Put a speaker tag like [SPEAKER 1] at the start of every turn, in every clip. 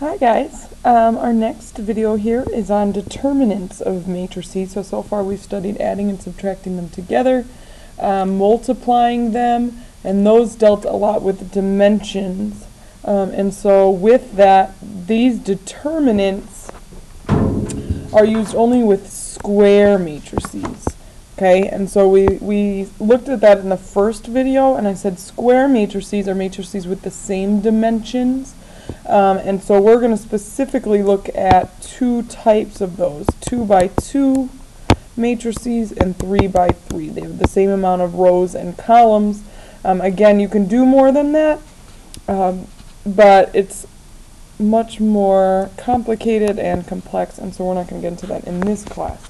[SPEAKER 1] Hi guys, our next video here is on determinants of matrices. So far we've studied adding and subtracting them together, multiplying them, and those dealt a lot with dimensions. And so with that, these determinants are used only with square matrices. Okay, and so we looked at that in the first video, and I said square matrices are matrices with the same dimensions. And so we're going to specifically look at two types of those, 2 by 2 matrices and 3 by 3. They have the same amount of rows and columns. Again, you can do more than that, but it's much more complicated and complex, and so we're not going to get into that in this class.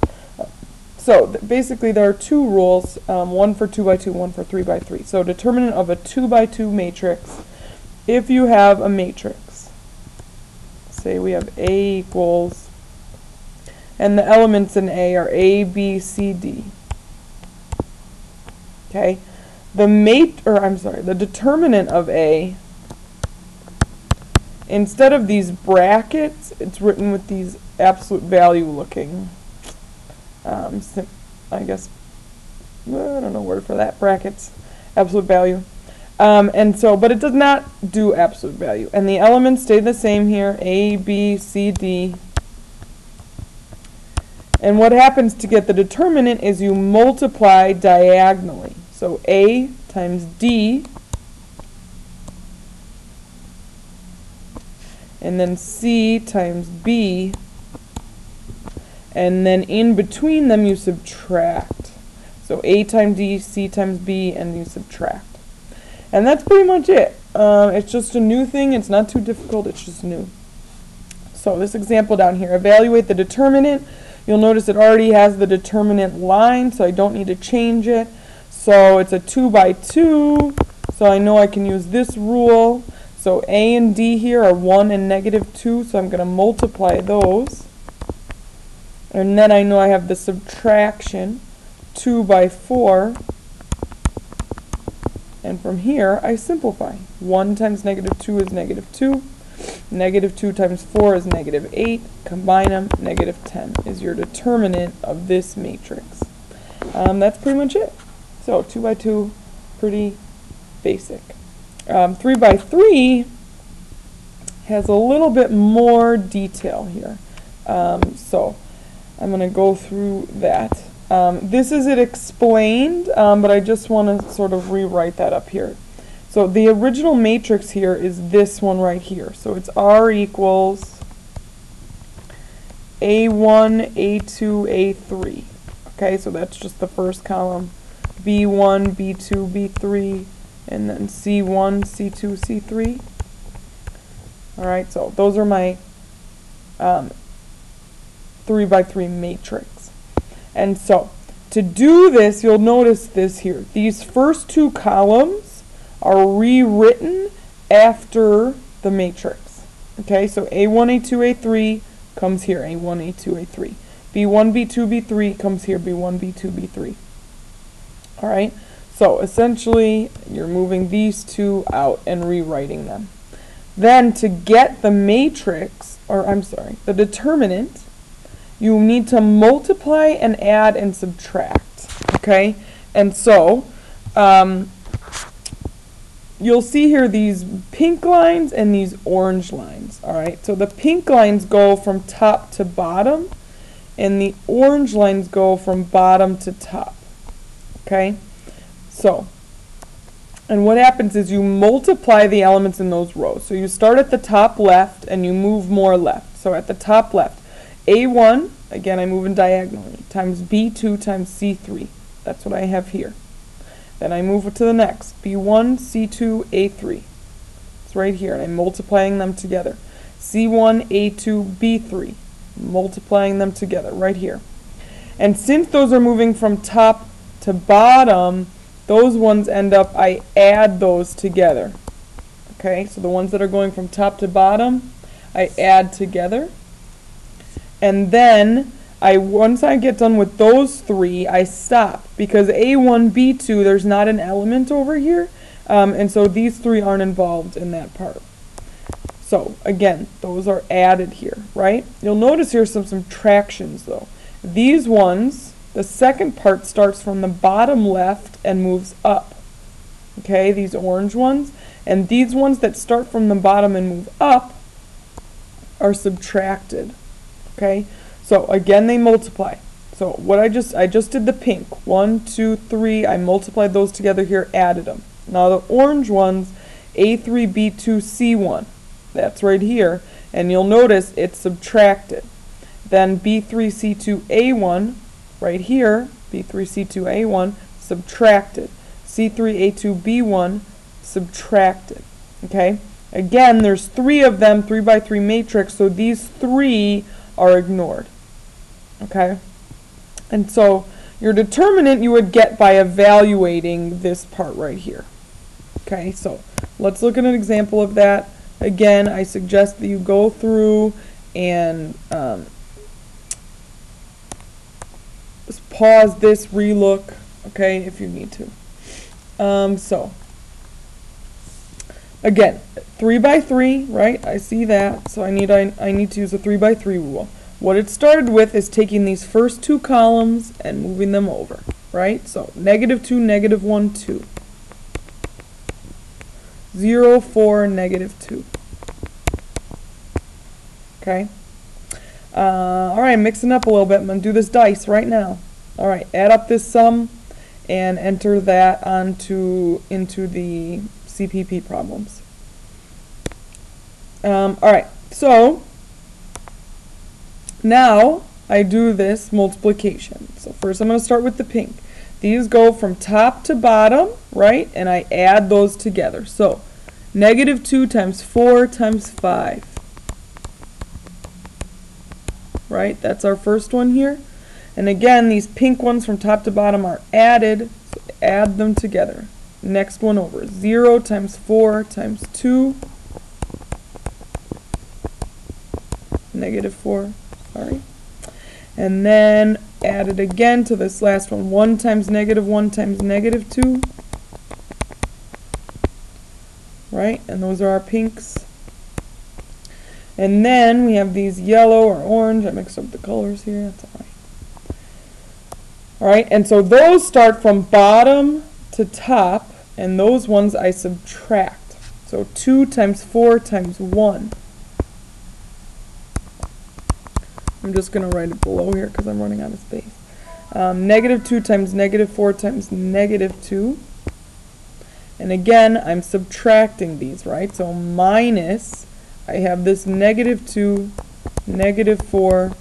[SPEAKER 1] So basically there are two rules, one for 2 by 2, one for 3 by 3. So determinant of a 2 by 2 matrix, if you have a matrix, say we have A equals, and the elements in A are A, B, C, D. Okay, the determinant of A, instead of these brackets, it's written with these absolute value looking, I guess, I don't know word for that, brackets, absolute value. And so, but it does not do absolute value. And the elements stay the same here, A, B, C, D. And what happens to get the determinant is you multiply diagonally. So A times D, and then C times B, and then in between them you subtract. So A times D, C times B, and you subtract. And that's pretty much it. It's just a new thing. It's not too difficult. It's just new. So this example down here, evaluate the determinant. You'll notice it already has the determinant line, so I don't need to change it. So it's a 2 by 2, so I know I can use this rule. So A and D here are 1 and -2, so I'm going to multiply those. And then I know I have the subtraction, 2 by 4. And from here, I simplify. 1 times -2 is -2. -2 times 4 is -8. Combine them, -10 is your determinant of this matrix. That's pretty much it. So 2 by 2, pretty basic. 3 by 3 has a little bit more detail here. So I'm going to go through that. This is it explained, but I just want to sort of rewrite that up here. So the original matrix here is this one right here. So it's R equals A1, A2, A3. Okay, so that's just the first column. B1, B2, B3, and then C1, C2, C3. Alright, so those are my 3 by 3 matrix. And so, to do this, you'll notice this here. These first two columns are rewritten after the matrix. Okay, so A1, A2, A3 comes here, A1, A2, A3. B1, B2, B3 comes here, B1, B2, B3. Alright, so essentially, you're moving these two out and rewriting them. Then, to get the matrix, or I'm sorry, the determinant, you need to multiply and add and subtract, okay? And so, you'll see here these pink lines and these orange lines, all right? So the pink lines go from top to bottom, and the orange lines go from bottom to top, okay? So, and what happens is you multiply the elements in those rows. So you start at the top left, and you move more left. So at the top left, A1, again I'm moving diagonally, times B2 times C3. That's what I have here. Then I move to the next, B1, C2, A3. It's right here, and I'm multiplying them together. C1, A2, B3. Multiplying them together, right here. And since those are moving from top to bottom, those ones end up, I add those together. Okay, so the ones that are going from top to bottom, I add together. And then, once I get done with those three, I stop. Because A1, B2, there's not an element over here. And so these three aren't involved in that part. So again, those are added here, right? You'll notice here some subtractions though. These ones, the second part starts from the bottom left and moves up. Okay, these orange ones. And these ones that start from the bottom and move up are subtracted. Okay, so again they multiply. So what I just did the pink. 1, 2, 3. I multiplied those together here, added them. Now the orange ones, A3, B2, C1. That's right here. And you'll notice it's subtracted. Then B3, C2, A1, right here, B3, C2, A1, subtracted. C3, A2, B1, subtracted. Okay? Again, there's 3 of them, 3 by 3 matrix, so these 3 are ignored. Okay? And so your determinant you would get by evaluating this part right here. Okay, so let's look at an example of that. Again, I suggest that you go through and just pause this, relook, okay, if you need to. So again, 3 by 3, right? I see that, so I need to use a 3 by 3 rule. What it started with is taking these first 2 columns and moving them over, right? So -2, -1, 2. 0, 4, -2. Okay? Alright, mixing up a little bit. I'm going to do this dice right now. Alright, add up this sum and enter that into the CPP problems. Alright, so now I do this multiplication. So first I'm going to start with the pink. These go from top to bottom, right? And I add those together. So -2 times 4 times 5. Right? That's our first one here. And again, these pink ones from top to bottom are added. So add them together. Next one over. 0 times 4 times 2. -4. Sorry. And then add it again to this last one. 1 times -1 times -2. Right? And those are our pinks. And then we have these yellow or orange. I mixed up the colors here. That's alright. Alright, and so those start from bottom to top, and those ones I subtract. So 2 times 4 times 1. I'm just going to write it below here because I'm running out of space. -2 times -4 times -2. And again, I'm subtracting these, right? So minus, I have this -2, -4,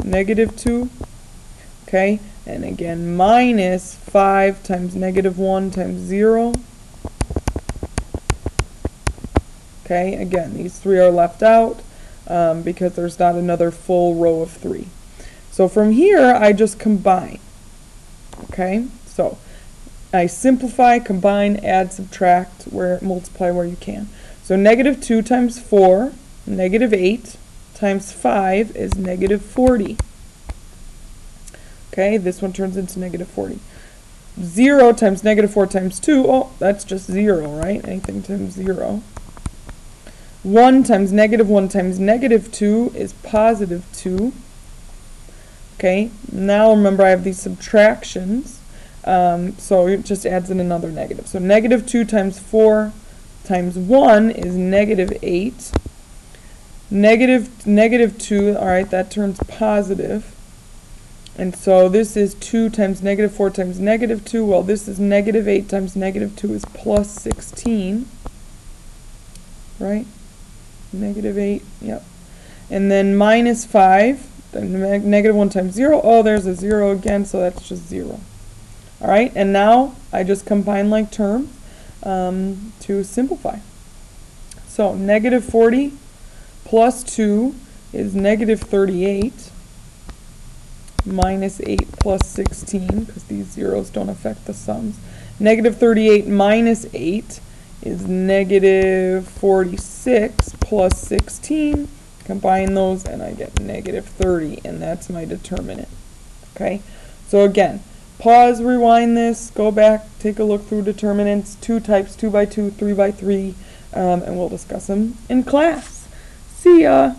[SPEAKER 1] -2. Okay? And again, minus 5 times -1 times 0. Okay? Again, these 3 are left out. Because there's not another full row of 3. So from here, I just combine. Okay, so I simplify, combine, add, subtract, multiply where you can. So -2 times 4, -8 times 5 is -40. Okay, this one turns into -40. 0 times -4 times 2, oh, that's just 0, right? Anything times 0. 1 times -1 times -2 is +2. Okay, now remember I have these subtractions, so it just adds in another negative. So -2 times 4 times 1 is -8. -2, alright, that turns positive. And so this is 2 times -4 times -2. Well, this is -8 times -2 is +16. Right? -8, yep. And then minus 5, then -1 times 0. Oh, there's a 0 again, so that's just 0. Alright, and now I just combine like terms to simplify. So -40 plus 2 is -38. Minus 8 plus 16, because these zeros don't affect the sums. -38 minus 8 is -46 plus 16. Combine those and I get -30, and that's my determinant. Okay, so again, pause, rewind this, go back, take a look through determinants, 2 types, 2 by 2, 3 by 3, and we'll discuss them in class. See ya!